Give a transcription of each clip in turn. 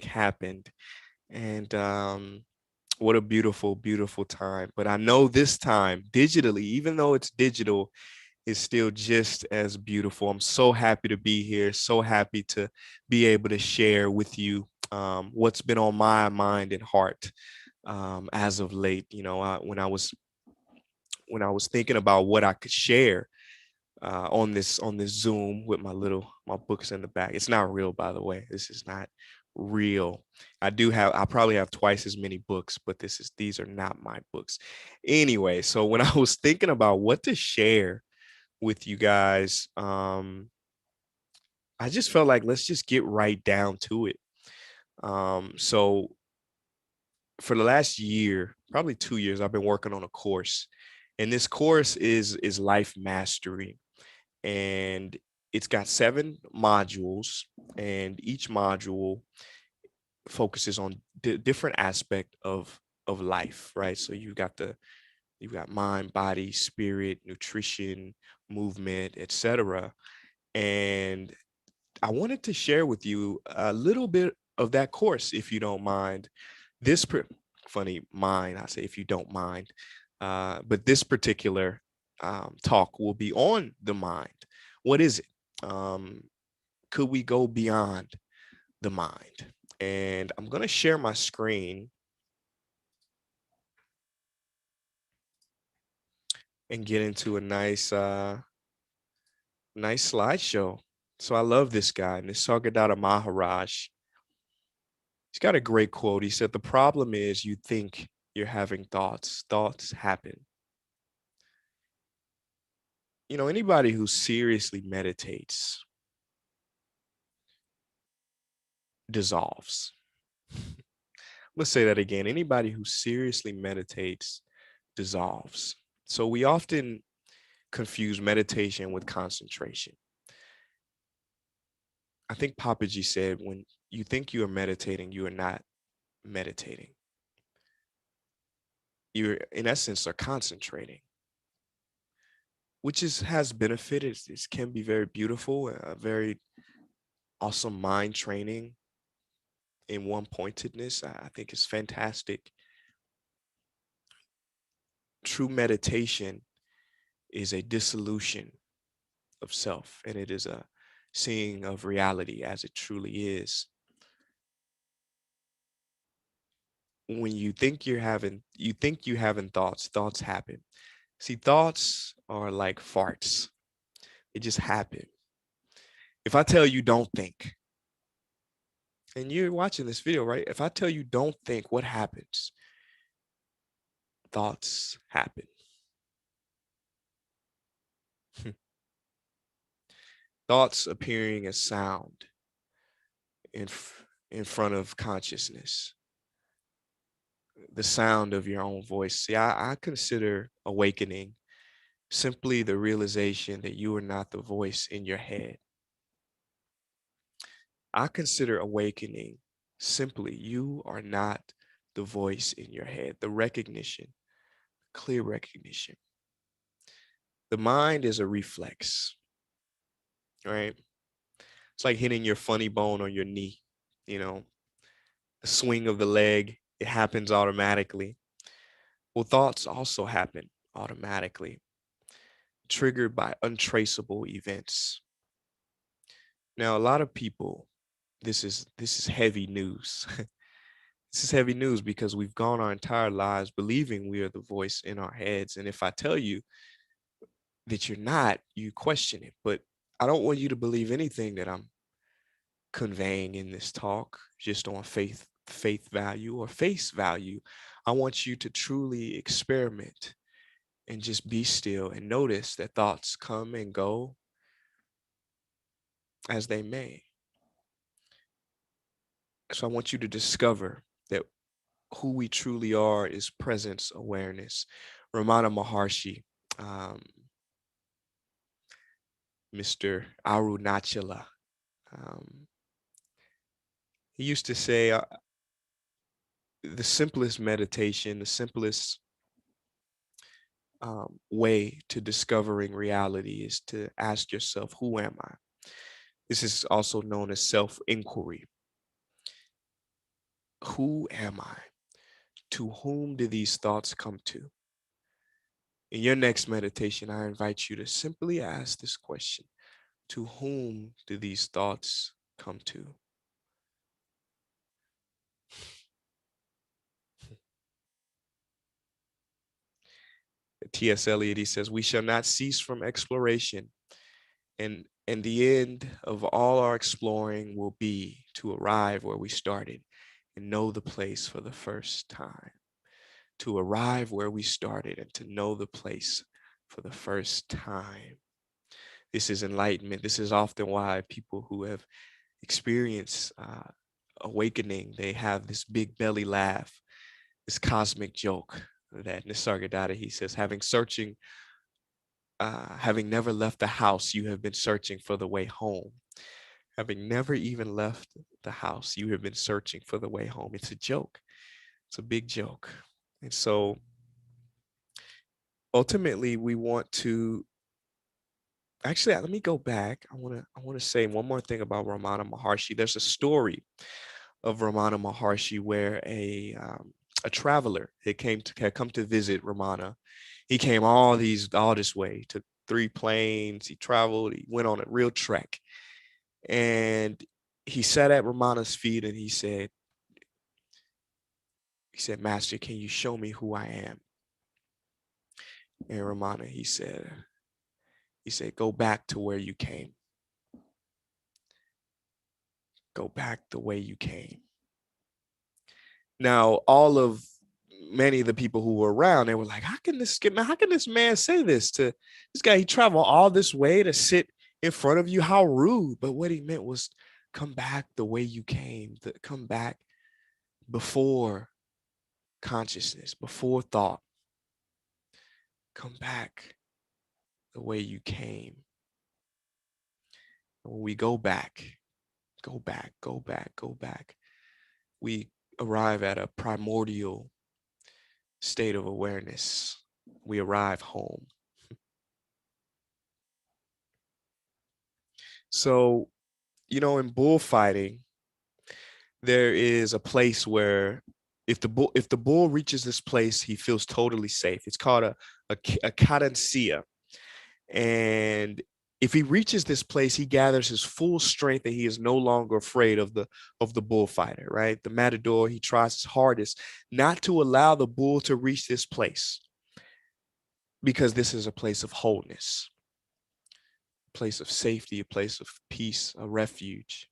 happened. And what a beautiful, beautiful time. But I know this time, digitally, even though it's digital, is still just as beautiful. I'm so happy to be here, so happy to be able to share with you what's been on my mind and heart as of late. When I was thinking about what I could share on this Zoom with my books in the back. It's not real, by the way. This is not real. I probably have twice as many books, but these are not my books. Anyway, so when I was thinking about what to share with you guys, I just felt like let's just get right down to it. So for the last year, probably 2 years, I've been working on a course, and this course is life mastery, and it's got 7 modules, and each module focuses on different aspect of life, right? So you've got mind, body, spirit, nutrition, movement, etc. And I wanted to share with you a little bit of that course, if you don't mind. This funny mind, I say if you don't mind, but this particular talk will be on the mind. What is it? Could we go beyond the mind? And I'm gonna share my screen and get into a nice slideshow. So I love this guy, Nisargadatta Maharaj. He's got a great quote. He said, "The problem is you think you're having thoughts. Thoughts happen." Anybody who seriously meditates dissolves. Let's say that again. Anybody who seriously meditates dissolves. So we often confuse meditation with concentration. I think Papaji said, when you think you are meditating, you are not meditating. You're, in essence, are concentrating, which has benefited. It can be very beautiful, a very awesome mind training in one pointedness. I think it's fantastic. True meditation is a dissolution of self, and it is a seeing of reality as it truly is. When you think you having thoughts, thoughts happen. See, thoughts are like farts. They just happen. If I tell you don't think, and you're watching this video, right? If I tell you don't think, what happens? Thoughts happen. Thoughts appearing as sound in front of consciousness, the sound of your own voice. See, I consider awakening simply the realization that you are not the voice in your head. I consider awakening simply you are not the voice in your head, the recognition, clear recognition. The mind is a reflex, right? It's like hitting your funny bone on your knee, you know, the swing of the leg, it happens automatically. Well, thoughts also happen automatically, triggered by untraceable events. Now, a lot of people, this is heavy news. This is heavy news because we've gone our entire lives believing we are the voice in our heads. And if I tell you that you're not, you question it. But I don't want you to believe anything that I'm conveying in this talk just on faith value or face value. I want you to truly experiment and just be still and notice that thoughts come and go as they may. So I want you to discover that who we truly are is presence awareness. Ramana Maharshi, um, Mr. Arunachala, um, he used to say the simplest meditation, the simplest way to discovering reality is to ask yourself, who am I? This is also known as self inquiry. Who am I? To whom do these thoughts come to? In your next meditation, I invite you to simply ask this question. To whom do these thoughts come to? T.S. Eliot, he says, we shall not cease from exploration, and the end of all our exploring will be to arrive where we started and know the place for the first time. To arrive where we started and to know the place for the first time. This is enlightenment. This is often why people who have experienced awakening, they have this big belly laugh, this cosmic joke that Nisargadatta, he says, having never left the house, you have been searching for the way home. Having never even left the house, you have been searching for the way home. It's a joke. It's a big joke. And so ultimately we want to actually let me go back. I want to say one more thing about Ramana Maharshi. There's a story of Ramana Maharshi where a traveler had come to visit Ramana. He came all this way, took 3 planes, he traveled, he went on a real trek. And he sat at Ramana's feet and he said, Master, can you show me who I am? And Ramana, he said, go back to where you came. Go back the way you came. Now, many of the people who were around, they were like, how can this man say this to this guy? He traveled all this way to sit in front of you. How rude. But what he meant was come back the way you came, come back before consciousness, before thought. Come back the way you came. When we go back, we arrive at a primordial state of awareness. We arrive home. So, in bullfighting, there is a place where if the bull reaches this place, he feels totally safe. It's called a cadencia. And if he reaches this place, he gathers his full strength and he is no longer afraid of the bullfighter, right? The matador, he tries his hardest not to allow the bull to reach this place because this is a place of wholeness, a place of safety, a place of peace, a refuge.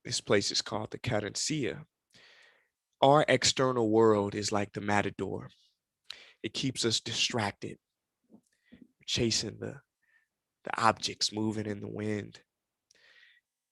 This place is called the cadencia. Our external world is like the matador. It keeps us distracted, chasing the objects moving in the wind.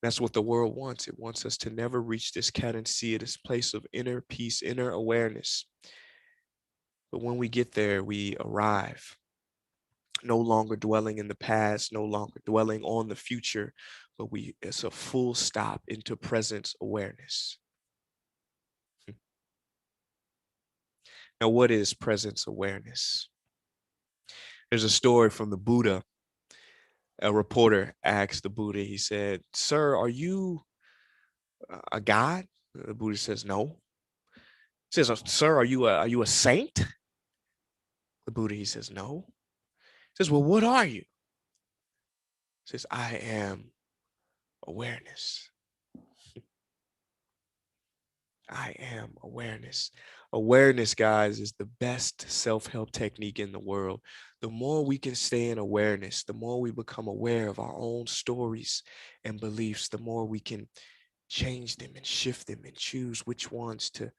That's what the world wants. It wants us to never reach this cadencia, this place of inner peace, inner awareness. But when we get there, we arrive, no longer dwelling in the past, no longer dwelling on the future, but it's a full stop into presence awareness. Now, what is presence awareness? There's a story from the Buddha. A reporter asked the Buddha, he said, Sir, are you a god? The Buddha says, no. He says, Sir, are you a saint? The Buddha, he says, no. He says, well, what are you? He says, I am awareness. I am awareness. Awareness, guys, is the best self-help technique in the world. The more we can stay in awareness, the more we become aware of our own stories and beliefs, the more we can change them and shift them and choose which ones to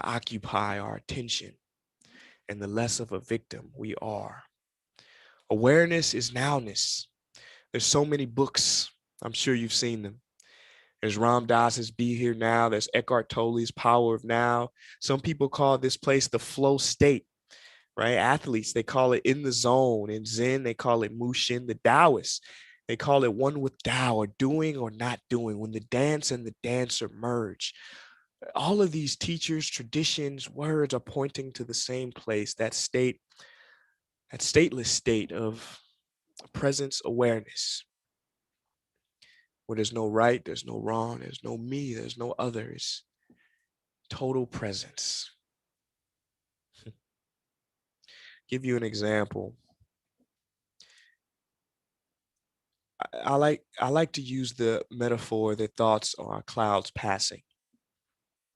occupy our attention, and the less of a victim we are. Awareness is nowness. There's so many books. I'm sure you've seen them. There's Ram Dass's Be Here Now. There's Eckhart Tolle's Power of Now. Some people call this place the flow state, right? Athletes, they call it in the zone. In Zen, they call it Mushin. The Taoists, they call it one with Tao, or doing or not doing, when the dance and the dancer merge. All of these teachers, traditions, words are pointing to the same place, that state, that stateless state of presence awareness, where there's no right, there's no wrong, there's no me, there's no others. total presence. Give you an example. I like to use the metaphor that thoughts are clouds passing,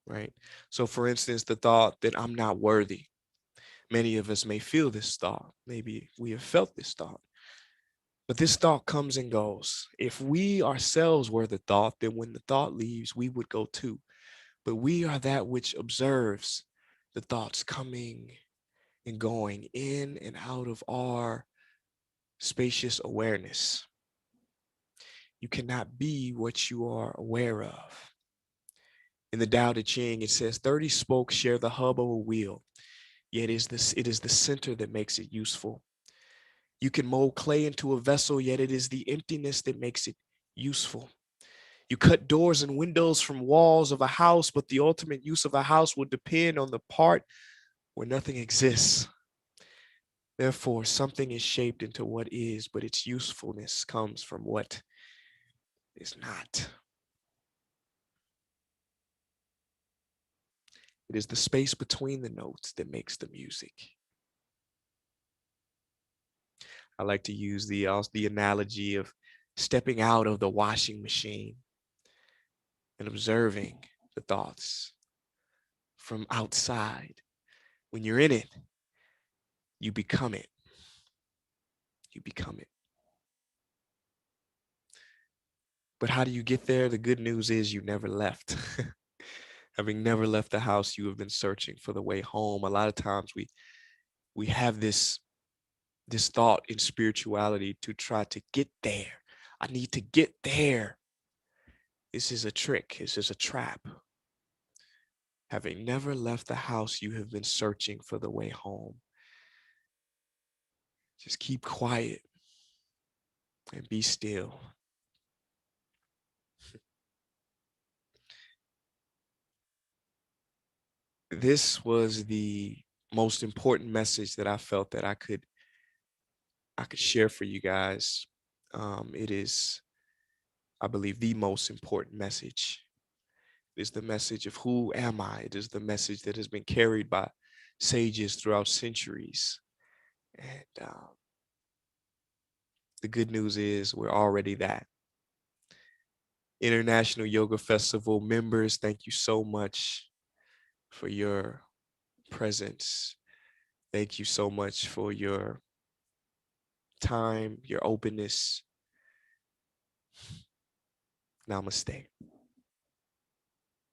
right? So for instance, the thought that I'm not worthy. Many of us may feel this thought. Maybe we have felt this thought. But this thought comes and goes. If we ourselves were the thought, then when the thought leaves, we would go too. But we are that which observes the thoughts coming and going in and out of our spacious awareness. You cannot be what you are aware of. In the Tao Te Ching, it says 30 spokes share the hub of a wheel, yet it is the center that makes it useful. You can mold clay into a vessel, yet it is the emptiness that makes it useful. You cut doors and windows from walls of a house, but the ultimate use of a house will depend on the part where nothing exists. Therefore, something is shaped into what is, but its usefulness comes from what is not. It is the space between the notes that makes the music. I like to use the analogy of stepping out of the washing machine and observing the thoughts from outside. When you're in it, you become it. You become it. But how do you get there? The good news is you never left. Having never left the house, you have been searching for the way home. A lot of times we have this thought in spirituality to try to get there. I need to get there. This is a trick. This is a trap. Having never left the house, you have been searching for the way home. Just keep quiet and be still. This was the most important message that I felt that I could share for you guys. It is, I believe, the most important message. It is the message of who am I? It is the message that has been carried by sages throughout centuries. And the good news is we're already that. International Yoga Festival members, thank you so much for your presence. Thank you so much for your time, your openness. Namaste.